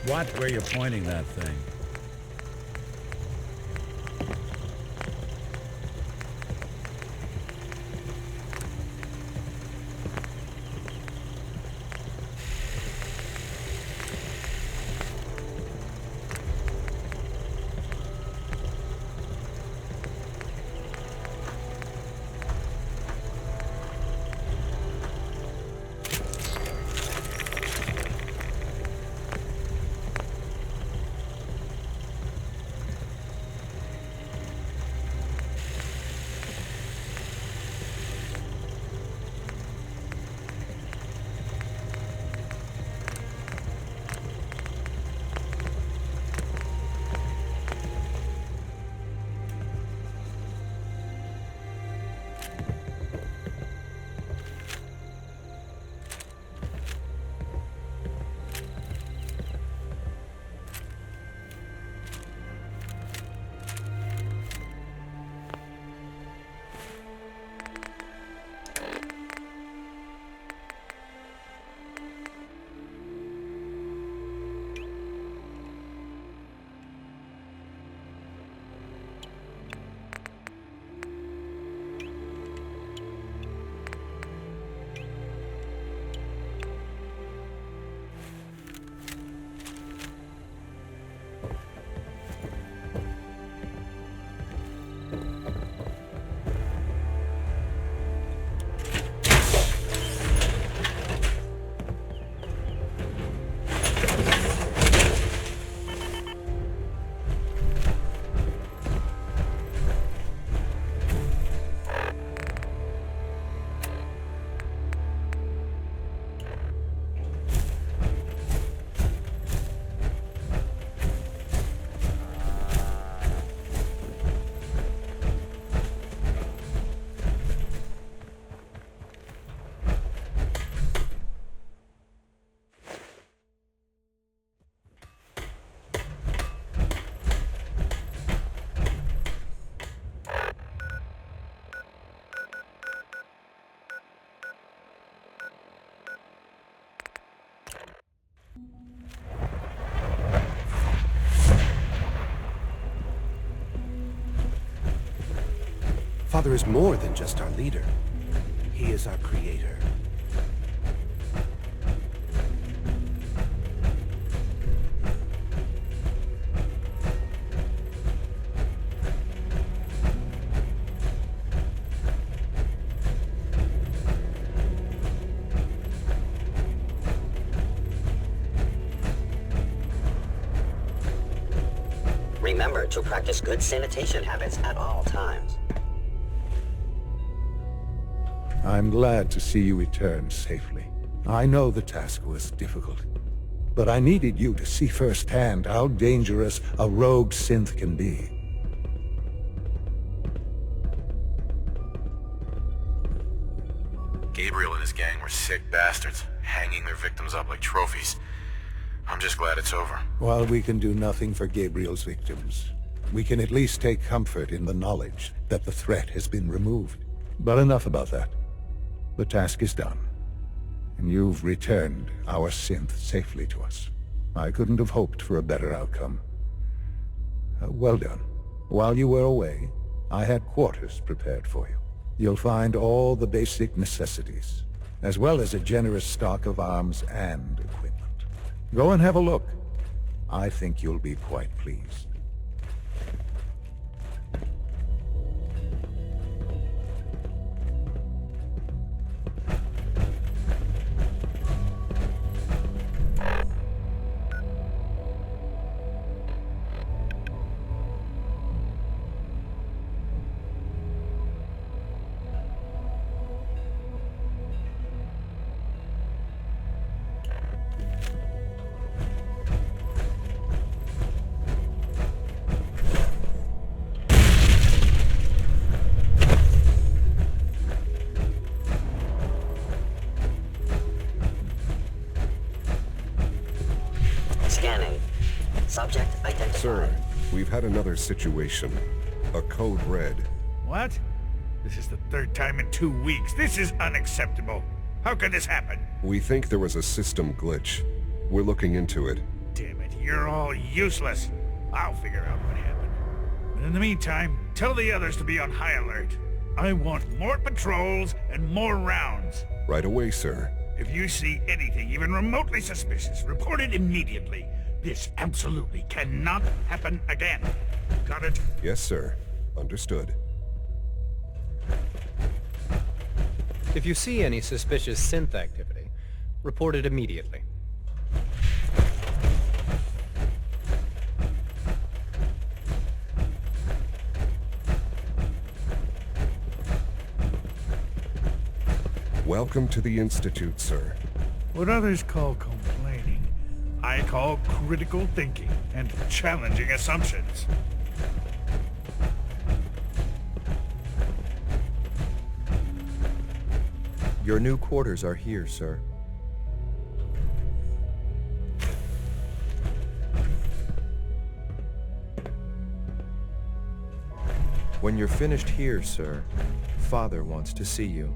Watch where you're pointing that thing. Father is more than just our leader. He is our creator. Remember to practice good sanitation habits at all times. I'm glad to see you return safely. I know the task was difficult, but I needed you to see firsthand how dangerous a rogue synth can be. Gabriel and his gang were sick bastards, hanging their victims up like trophies. I'm just glad it's over. While we can do nothing for Gabriel's victims, we can at least take comfort in the knowledge that the threat has been removed. But enough about that. The task is done, and you've returned our synth safely to us. I couldn't have hoped for a better outcome. Well done. While you were away, I had quarters prepared for you. You'll find all the basic necessities, as well as a generous stock of arms and equipment. Go and have a look. I think you'll be quite pleased. Scanning. Subject identified. Sir, we've had another situation. A code red. What? This is the third time in 2 weeks. This is unacceptable. How could this happen? We think there was a system glitch. We're looking into it. damn it, you're all useless. I'll figure out what happened. But in the meantime, tell the others to be on high alert. I want more patrols and more rounds. Right away, sir. If you see anything even remotely suspicious, report it immediately. This absolutely cannot happen again. Got it? Yes, sir. Understood. If you see any suspicious synth activity, report it immediately. Welcome to the Institute, sir. What others call complaining, I call critical thinking and challenging assumptions. Your new quarters are here, sir. When you're finished here, sir, Father wants to see you.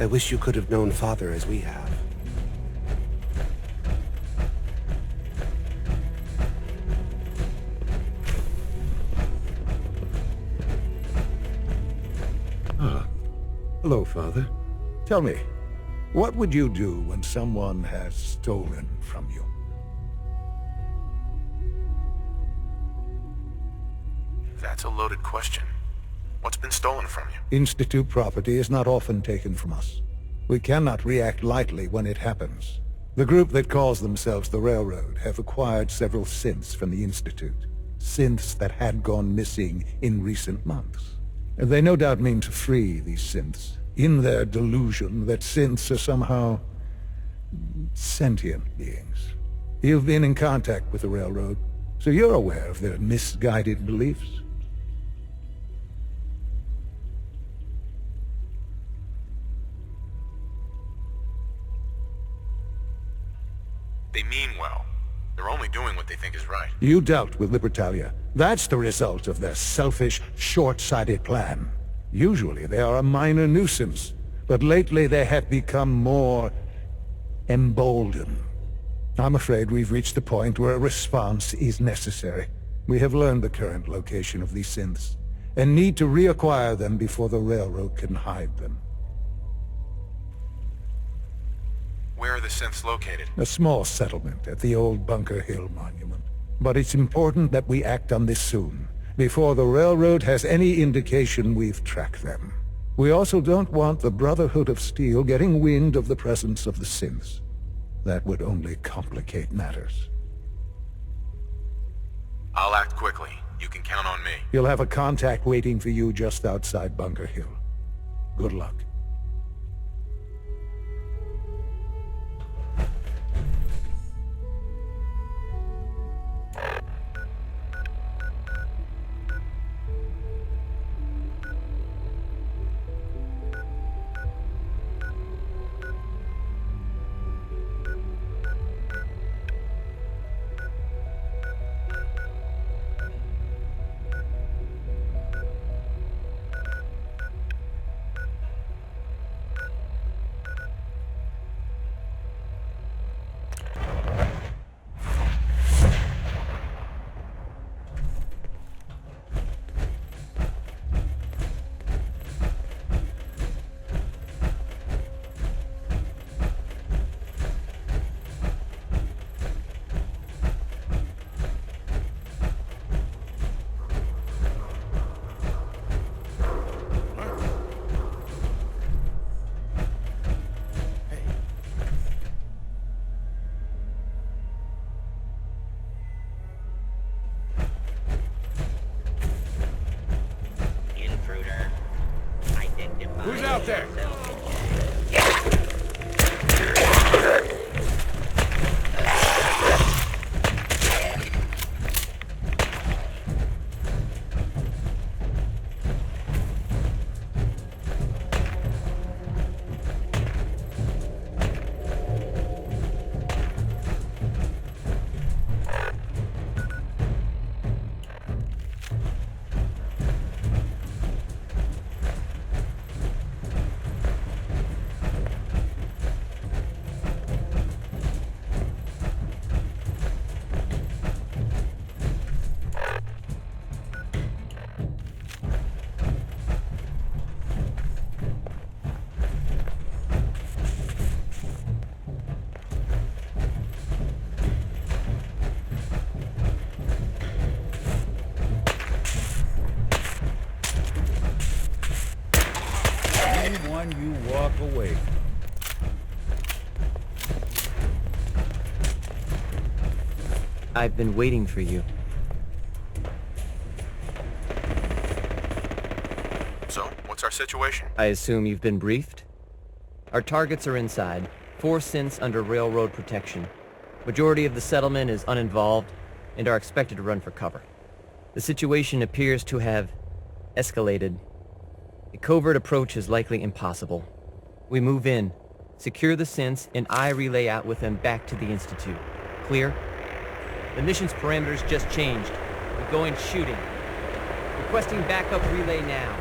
I wish you could have known Father as we have. Hello, Father. Tell me, what would you do when someone has stolen from you? That's a loaded question. What's been stolen from you? Institute property is not often taken from us. We cannot react lightly when it happens. The group that calls themselves the Railroad have acquired several synths from the Institute. Synths that had gone missing in recent months. They no doubt mean to free these synths, in their delusion that synths are somehow sentient beings. You've been in contact with the Railroad, so you're aware of their misguided beliefs. They mean well. They're only doing what they think is right. You dealt with Libertalia. That's the result of their selfish, short-sighted plan. Usually they are a minor nuisance, but lately they have become more emboldened. I'm afraid we've reached the point where a response is necessary. We have learned the current location of these synths, and need to reacquire them before the railroad can hide them. Where are the synths located? A small settlement at the old Bunker Hill Monument. But it's important that we act on this soon, before the railroad has any indication we've tracked them. We also don't want the Brotherhood of Steel getting wind of the presence of the synths. That would only complicate matters. I'll act quickly. You can count on me. You'll have a contact waiting for you just outside Bunker Hill. Good luck. Intruder. Identify. Who's out there? Anyone you walk away from. I've been waiting for you. So, what's our situation? I assume you've been briefed? Our targets are inside, 4 synths under railroad protection. Majority of the settlement is uninvolved and are expected to run for cover. The situation appears to have escalated. A covert approach is likely impossible. We move in, secure the synths, and I relay out with them back to the Institute. Clear? The mission's parameters just changed. We're going shooting. Requesting backup relay now.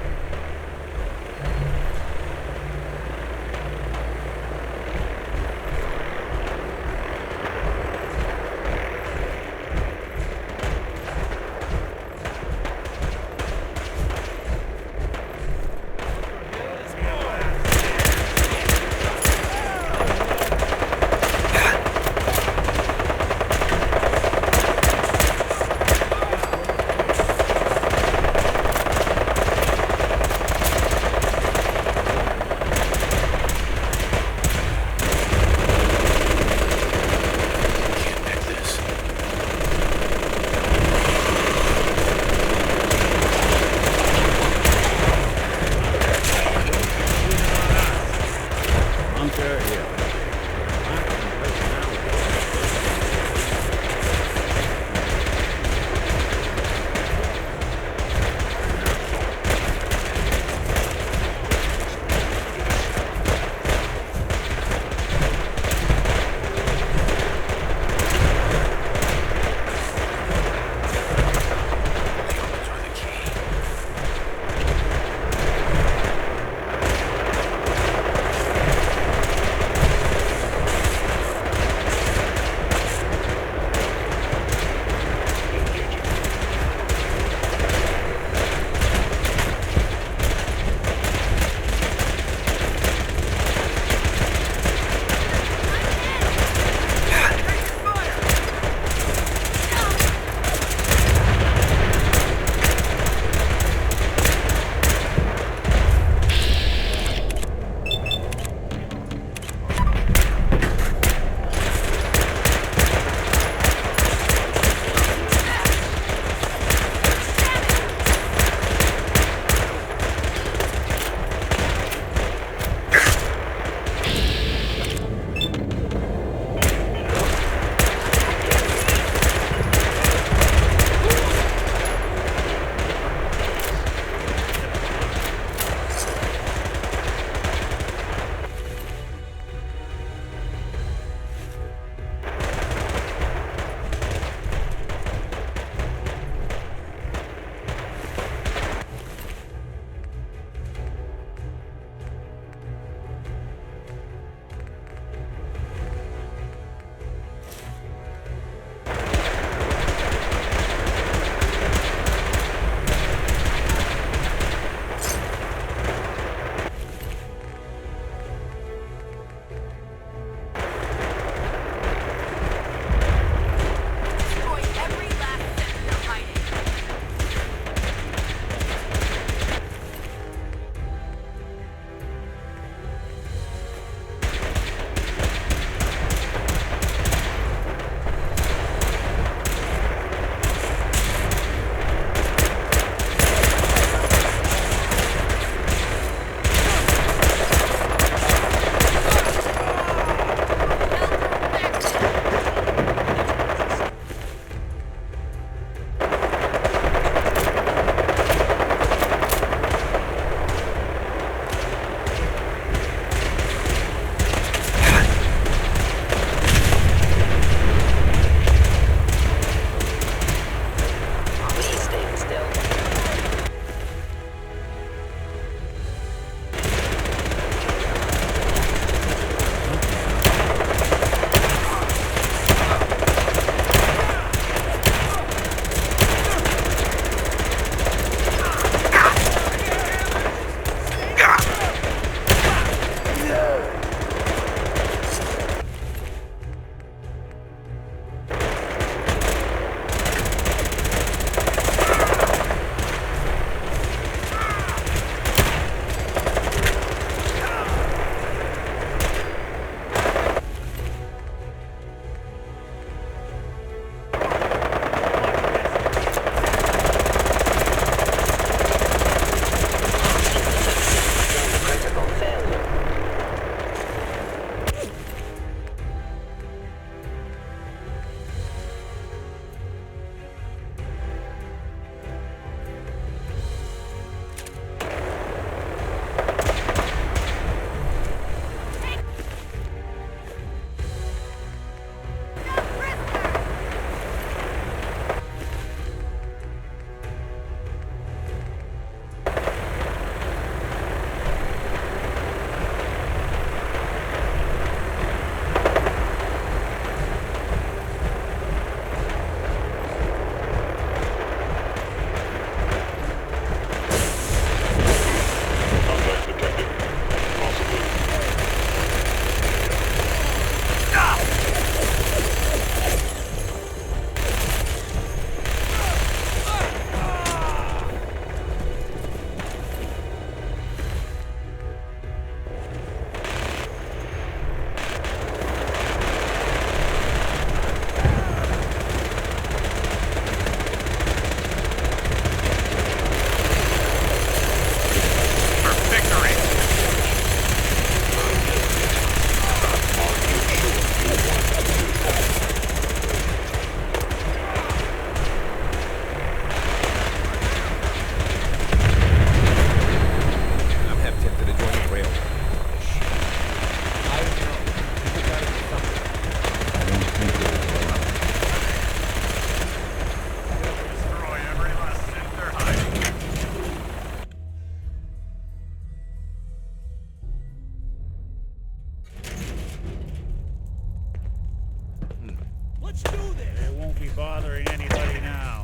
won't be bothering anybody now.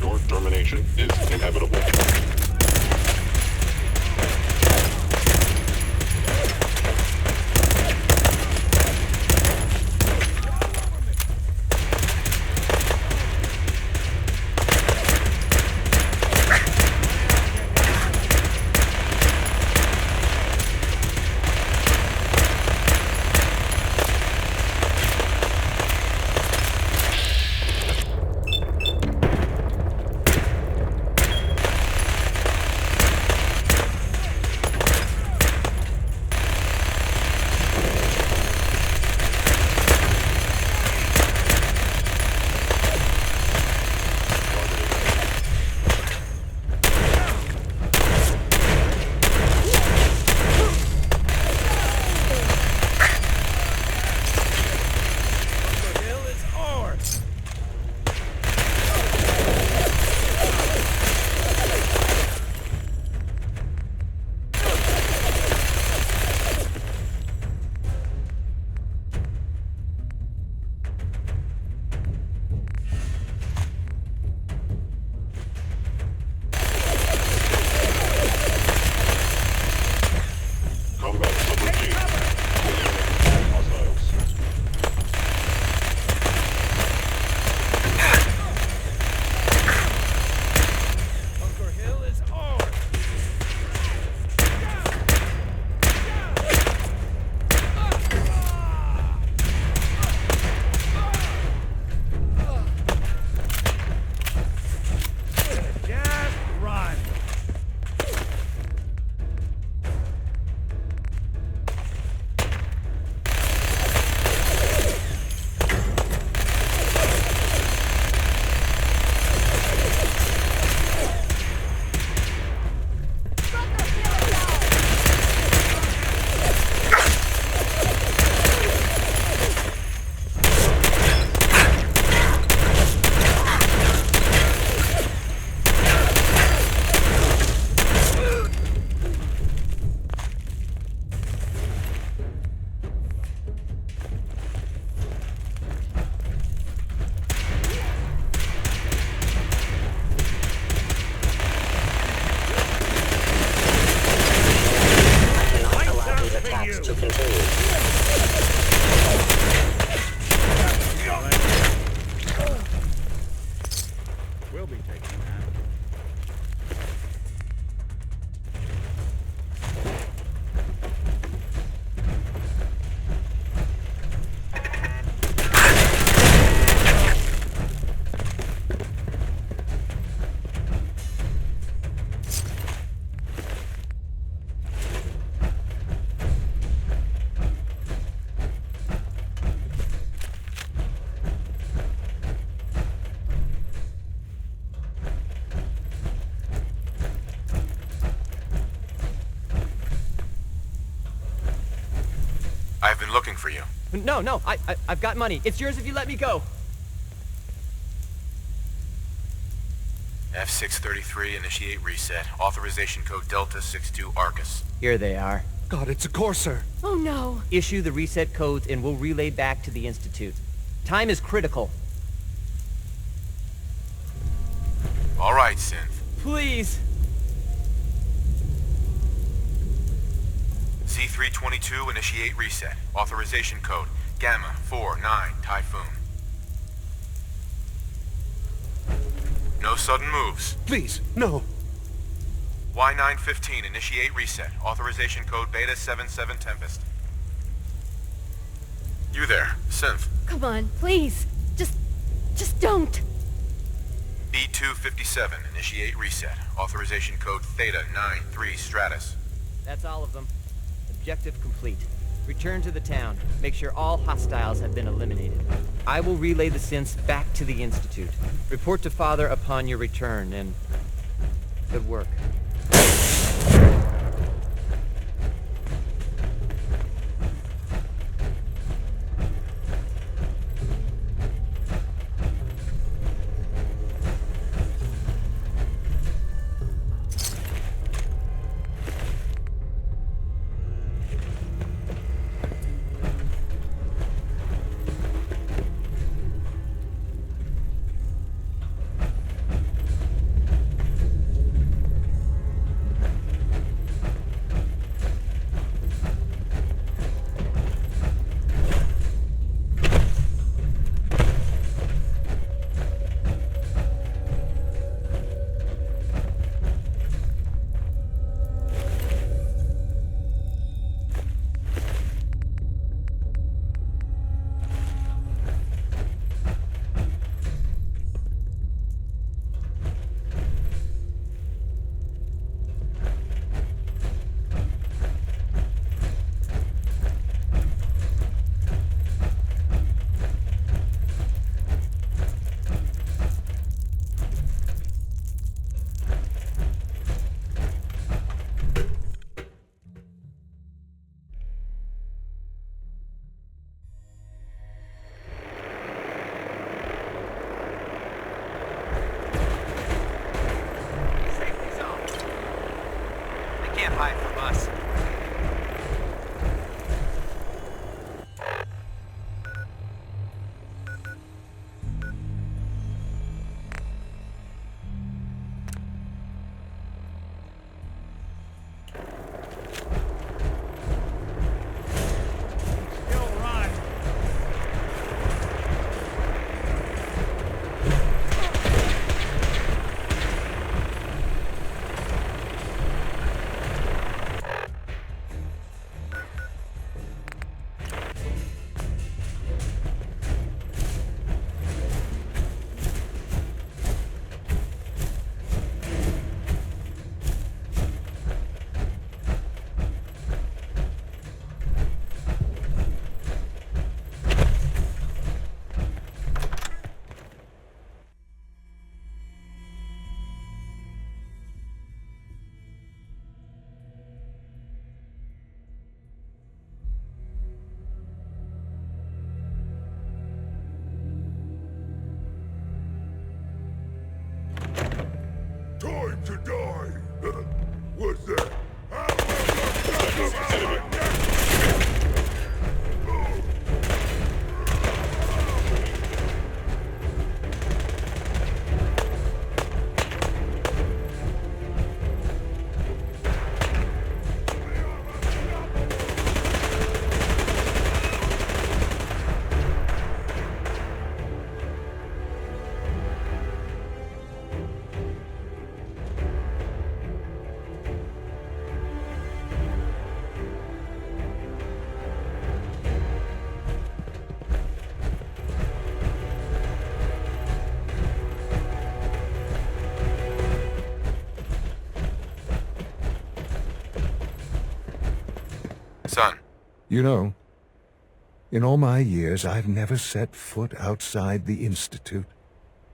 Your termination is inevitable. Combat subroutine. Hostiles. Bunker Hill is ours. Just run. I cannot allow these attacks to continue. We'll be taking that. I've been looking for you. No, I've got money. It's yours if you let me go. F633, initiate reset. Authorization code Delta 62 Arcus. Here they are. God, it's a Corsair. Oh no. Issue the reset codes and we'll relay back to the Institute. Time is critical. All right, Synth. Please. C322, initiate reset. Authorization code Gamma 49 Typhoon. No sudden moves. Please, no. Y915, initiate reset. Authorization code Beta 77 Tempest. You there, Synth. Come on, please. Just don't. B-257, initiate reset. Authorization code Theta 93 Stratus. That's all of them. Objective complete. Return to the town. Make sure all hostiles have been eliminated. I will relay the synths back to the Institute. Report to Father upon your return, and good work. Hide from us. Time to die! What's that? Son. You know, in all my years, I've never set foot outside the Institute.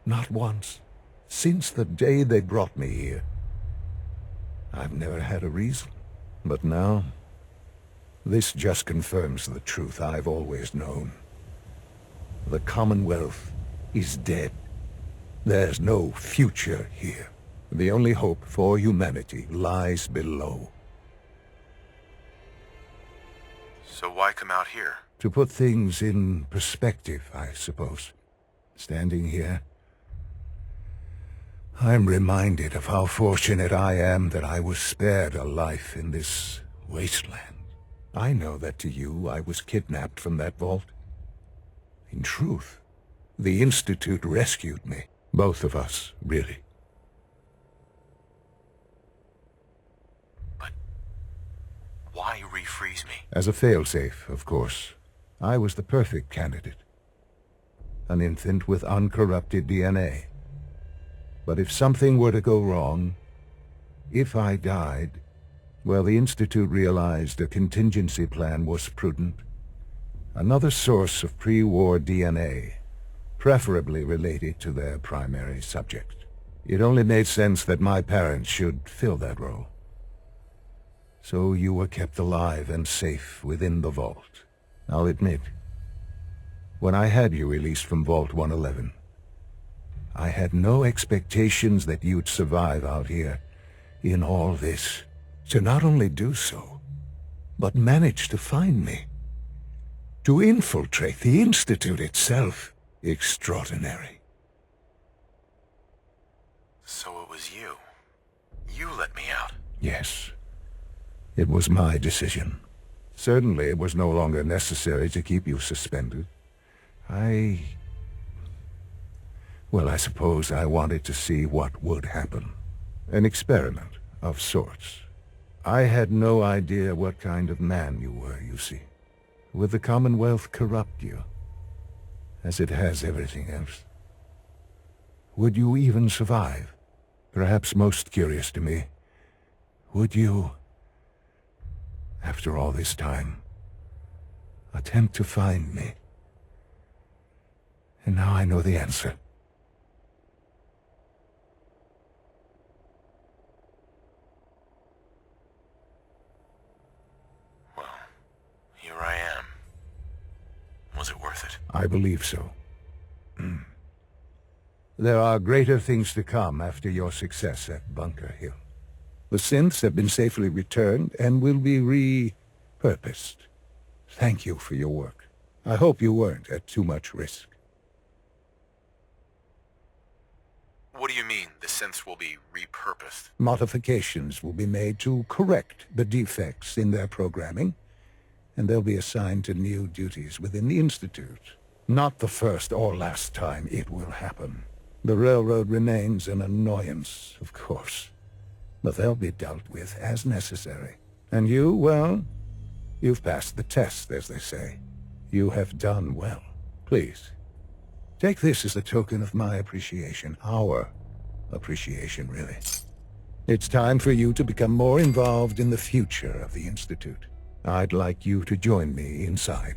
Not once. Since the day they brought me here. I've never had a reason. But now, this just confirms the truth I've always known. The Commonwealth is dead. There's no future here. The only hope for humanity lies below. So why come out here? To put things in perspective, I suppose. Standing here, I'm reminded of how fortunate I am that I was spared a life in this wasteland. I know that to you, I was kidnapped from that vault. In truth, the Institute rescued me. Both of us, really. But why refreeze me? As a failsafe, of course. I was the perfect candidate. An infant with uncorrupted DNA. But if something were to go wrong, if I died, well, the Institute realized a contingency plan was prudent. Another source of pre-war DNA, preferably related to their primary subject. It only made sense that my parents should fill that role. So you were kept alive and safe within the vault. I'll admit, when I had you released from Vault 111, I had no expectations that you'd survive out here in all this. To not only do so, but manage to find me. To infiltrate the Institute itself. Extraordinary. So it was you. You let me out. Yes. It was my decision. Certainly it was no longer necessary to keep you suspended. Well, I suppose I wanted to see what would happen. An experiment of sorts. I had no idea what kind of man you were, you see. Would the Commonwealth corrupt you, as it has everything else? Would you even survive? Perhaps most curious to me, would you, after all this time, attempt to find me? And now I know the answer. Well, here I am. Was it worth it? I believe so. There are greater things to come after your success at Bunker Hill. The synths have been safely returned and will be repurposed. Thank you for your work. I hope you weren't at too much risk. What do you mean, the synths will be repurposed? Modifications will be made to correct the defects in their programming, and they'll be assigned to new duties within the Institute. Not the first or last time it will happen. The Railroad remains an annoyance, of course, but they'll be dealt with as necessary. And you, well, you've passed the test, as they say. You have done well. Please, take this as a token of my appreciation. Our appreciation, really. It's time for you to become more involved in the future of the Institute. I'd like you to join me inside.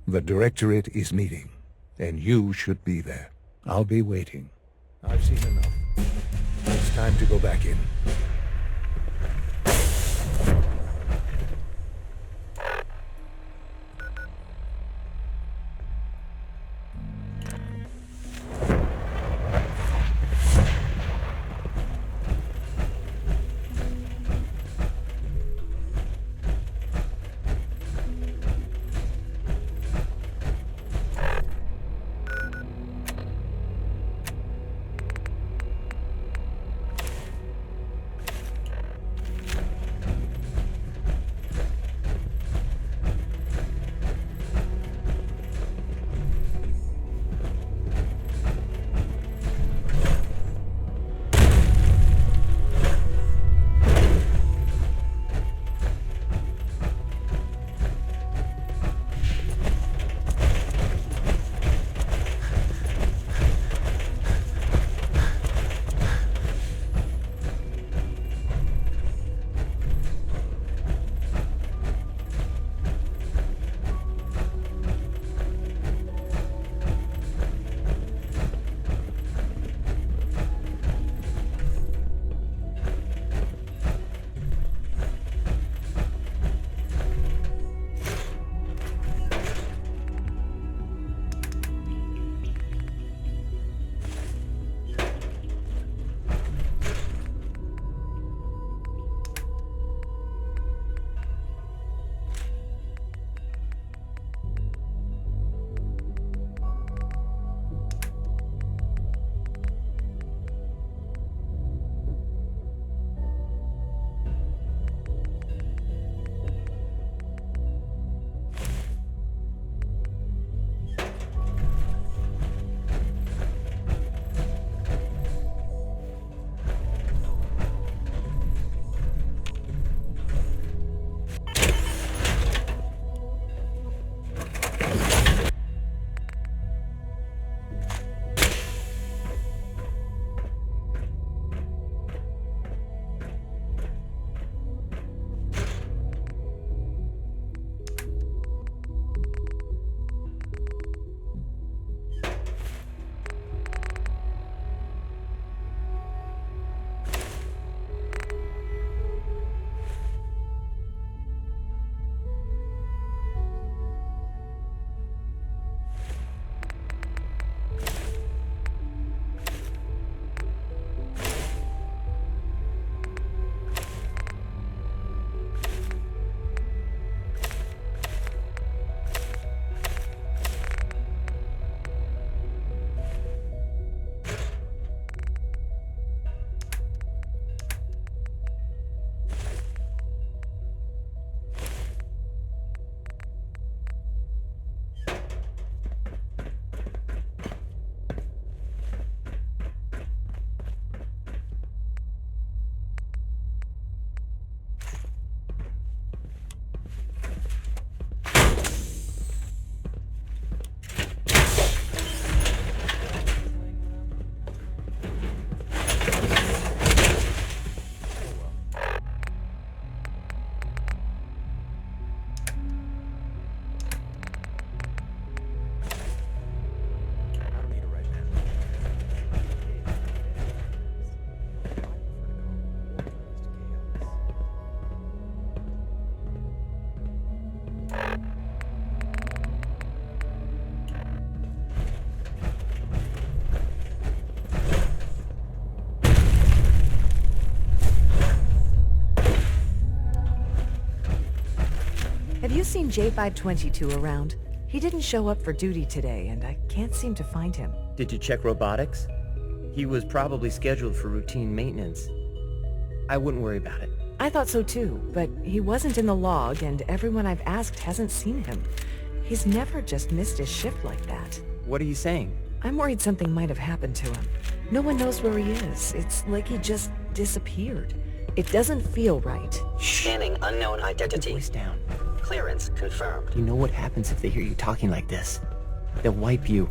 The Directorate is meeting, and you should be there. I'll be waiting. I've seen enough. It's time to go back in. Have you seen J522 around? He didn't show up for duty today, and I can't seem to find him. Did you check robotics? He was probably scheduled for routine maintenance. I wouldn't worry about it. I thought so too, but he wasn't in the log, and everyone I've asked hasn't seen him. He's never just missed his shift like that. What are you saying? I'm worried something might have happened to him. No one knows where he is. It's like he just disappeared. It doesn't feel right. Scanning unknown identity. Voice down. Clearance confirmed. You know what happens if they hear you talking like this? They'll wipe you.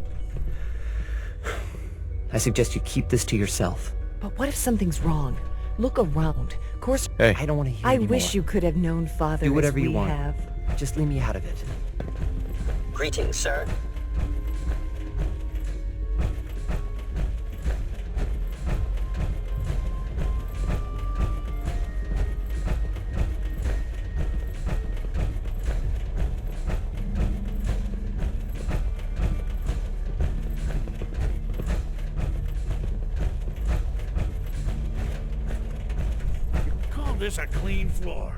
I suggest you keep this to yourself. But what if something's wrong? Look around. Of course, Hey. I don't want to hear I anymore. wish you could have known Father Do whatever as we you want. have. Just leave me out of it. Greetings, sir. Call this a clean floor.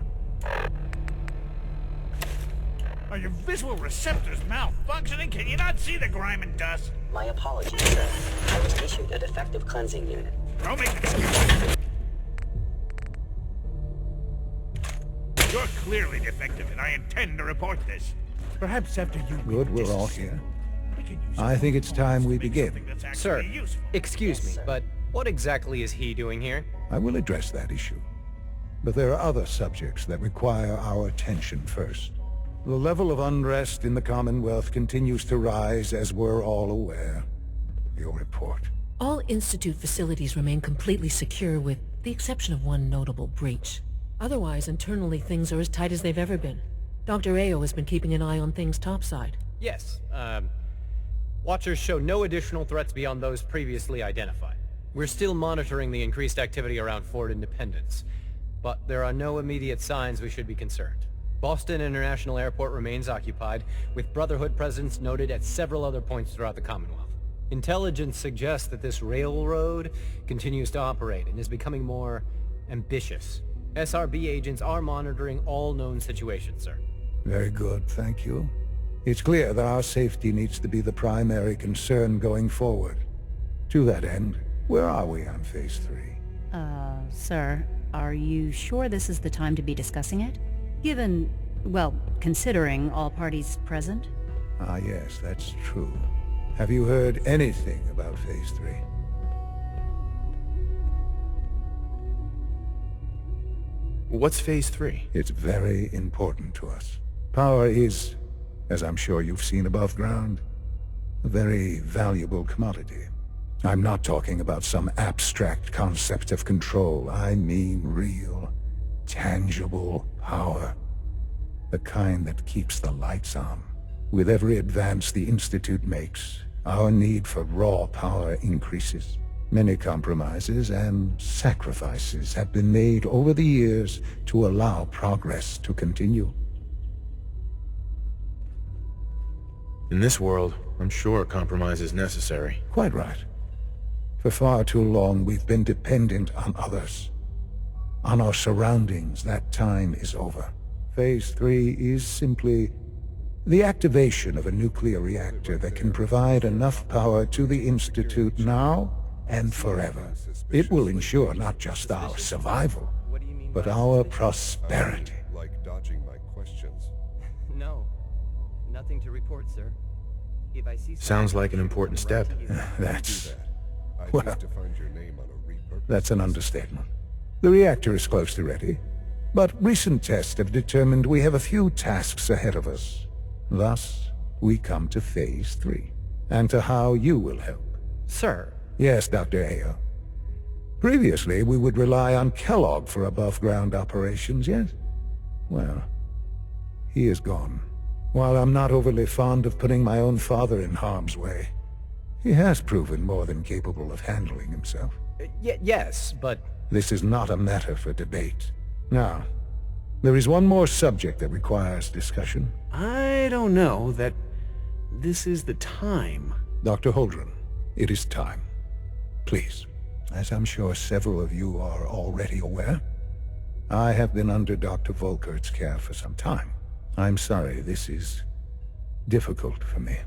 Are your visual receptors malfunctioning? Can you not see the grime and dust? My apologies, sir. I was issued a defective cleansing unit. Don't make it. You're clearly defective, and I intend to report this. Perhaps after you... Good, we're all here. we can use I think it's time we make begin. something that's actually Sir, useful. excuse Yes, me, sir. but what exactly is he doing here? I will address that issue. But there are other subjects that require our attention first. The level of unrest in the Commonwealth continues to rise, as we're all aware. Your report. All Institute facilities remain completely secure with the exception of one notable breach. Otherwise, internally things are as tight as they've ever been. Dr. Ao has been keeping an eye on things topside. Yes, Watchers show no additional threats beyond those previously identified. We're still monitoring the increased activity around Fort Independence, but there are no immediate signs we should be concerned. Boston International Airport remains occupied, with Brotherhood presence noted at several other points throughout the Commonwealth. Intelligence suggests that this railroad continues to operate and is becoming more ambitious. SRB agents are monitoring all known situations, sir. Very good, thank you. It's clear that our safety needs to be the primary concern going forward. To that end, where are we on Phase 3? Sir, are you sure this is the time to be discussing it? Given, well, considering all parties present? Ah, yes, that's true. Have you heard anything about Phase 3? What's Phase 3? It's very important to us. Power is, as I'm sure you've seen above ground, a very valuable commodity. I'm not talking about some abstract concept of control. I mean real, tangible power. The kind that keeps the lights on. With every advance the Institute makes, our need for raw power increases. Many compromises and sacrifices have been made over the years to allow progress to continue. In this world, I'm sure compromise is necessary. Quite right. For far too long, we've been dependent on others. On our surroundings. That time is over. Phase 3 is simply the activation of a nuclear reactor that can provide enough power to the Institute now and forever. It will ensure not just our survival, but our prosperity. Like dodging my questions. No. Nothing to report, sir. If I see Sounds like an important step. That's... I well, need to find your name on a repurposed... that's an understatement. The reactor is close to ready, but recent tests have determined we have a few tasks ahead of us. Thus, we come to Phase 3, and to how you will help. Sir, Yes, Dr. Ao. Previously, we would rely on Kellogg for above-ground operations, yes? Well, he is gone. While I'm not overly fond of putting my own father in harm's way, he has proven more than capable of handling himself. yes, but... This is not a matter for debate. Now, there is one more subject that requires discussion. I don't know that this is the time. Dr. Holdren, it is time. Please, as I'm sure several of you are already aware, I have been under Dr. Volkert's care for some time. I'm sorry, this is difficult for me.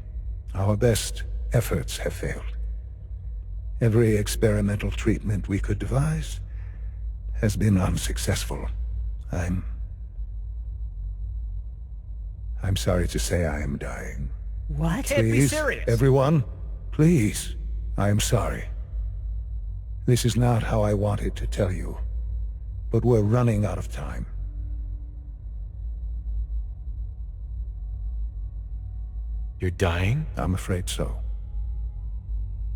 Our best efforts have failed. Every experimental treatment we could devise has been unsuccessful. I'm sorry to say I am dying. What? Can't be Please, serious. everyone, please. I am sorry. This is not how I wanted to tell you, but we're running out of time. You're dying? I'm afraid so.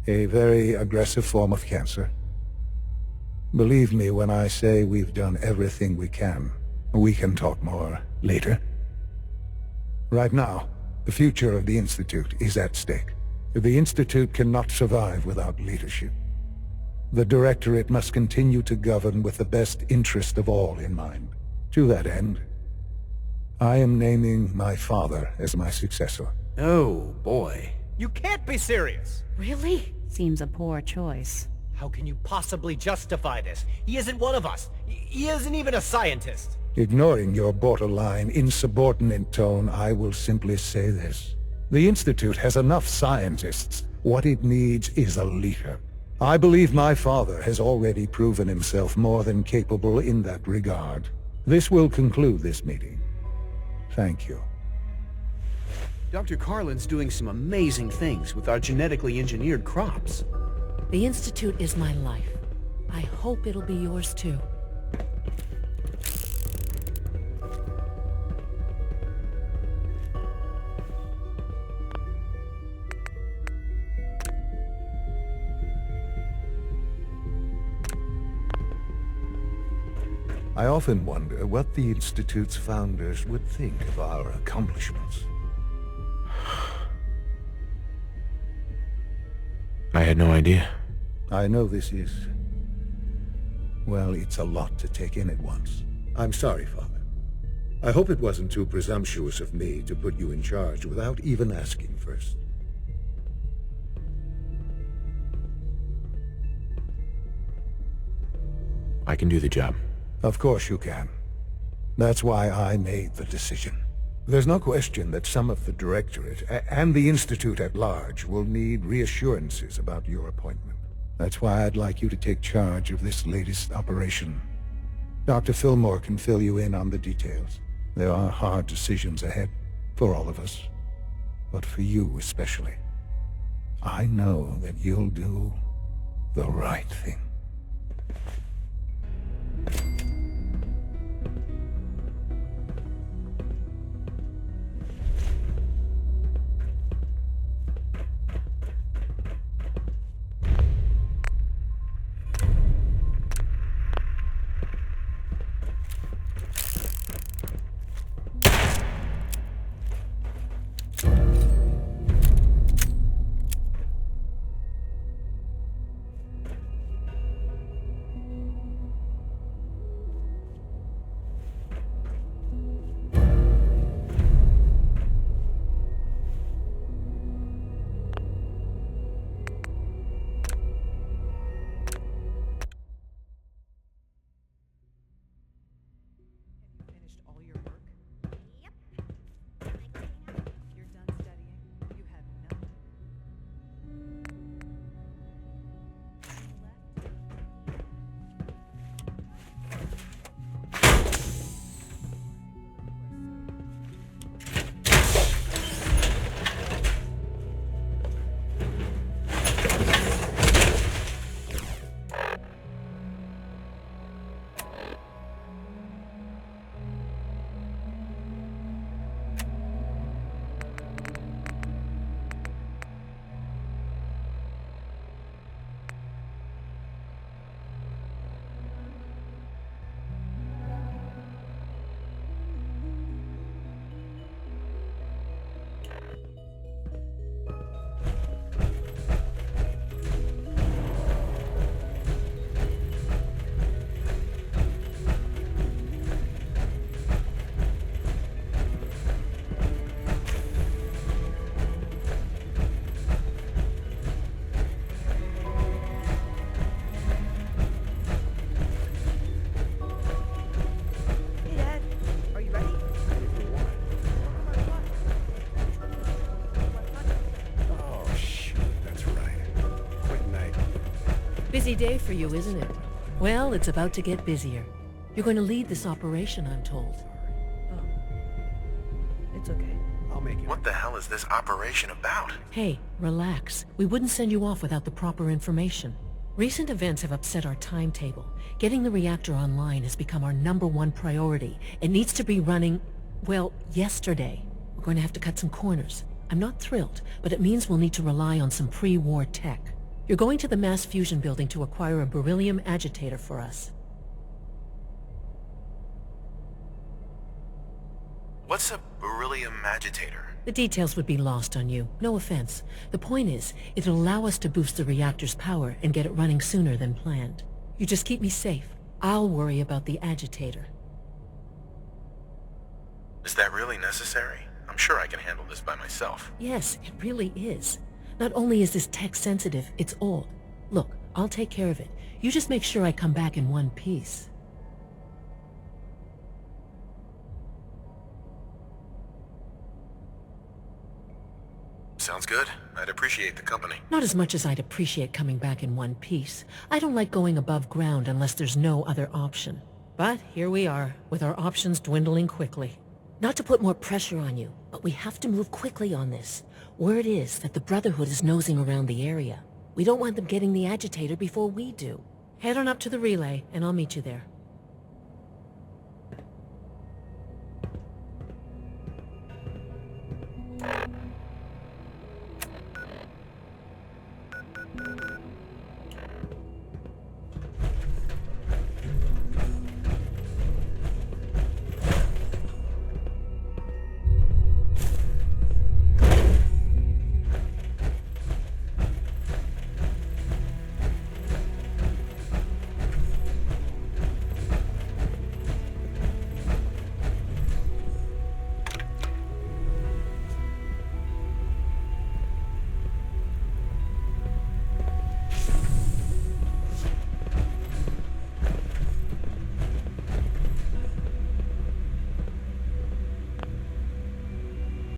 A very aggressive form of cancer. Believe me when I say we've done everything we can. We can talk more later. Right now, the future of the Institute is at stake. The Institute cannot survive without leadership. The Directorate must continue to govern with the best interest of all in mind. To that end, I am naming my father as my successor. Oh, boy. You can't be serious! Really? Seems a poor choice. How can you possibly justify this? He isn't one of us. He isn't even a scientist. Ignoring your borderline, insubordinate tone, I will simply say this. The Institute has enough scientists. What it needs is a leader. I believe my father has already proven himself more than capable in that regard. This will conclude this meeting. Thank you. Dr. Carlin's doing some amazing things with our genetically engineered crops. The Institute is my life. I hope it'll be yours too. I often wonder what the Institute's founders would think of our accomplishments. I had no idea. I know this is... well, it's a lot to take in at once. I'm sorry, Father. I hope it wasn't too presumptuous of me to put you in charge without even asking first. I can do the job. Of course you can. That's why I made the decision. There's no question that some of the Directorate and the Institute at large will need reassurances about your appointment. That's why I'd like you to take charge of this latest operation. Dr. Fillmore can fill you in on the details. There are hard decisions ahead, for all of us, but for you especially. I know that you'll do the right thing. Busy day for you, isn't it? Well, it's about to get busier. You're going to lead this operation, I'm told. It's okay. I'll make it. What the hell is this operation about? Hey, relax. We wouldn't send you off without the proper information. Recent events have upset our timetable. Getting the reactor online has become our #1 priority. It needs to be running, well, yesterday. We're going to have to cut some corners. I'm not thrilled, but it means we'll need to rely on some pre-war tech. You're going to the mass fusion building to acquire a beryllium agitator for us. What's a beryllium agitator? The details would be lost on you. No offense. The point is, it'll allow us to boost the reactor's power and get it running sooner than planned. You just keep me safe. I'll worry about the agitator. Is that really necessary? I'm sure I can handle this by myself. Yes, it really is. Not only is this tech sensitive, it's old. Look, I'll take care of it. You just make sure I come back in one piece. Sounds good. I'd appreciate the company. Not as much as I'd appreciate coming back in one piece. I don't like going above ground unless there's no other option. But here we are, with our options dwindling quickly. Not to put more pressure on you, but we have to move quickly on this. Word is that the Brotherhood is nosing around the area. We don't want them getting the agitator before we do. Head on up to the relay, and I'll meet you there.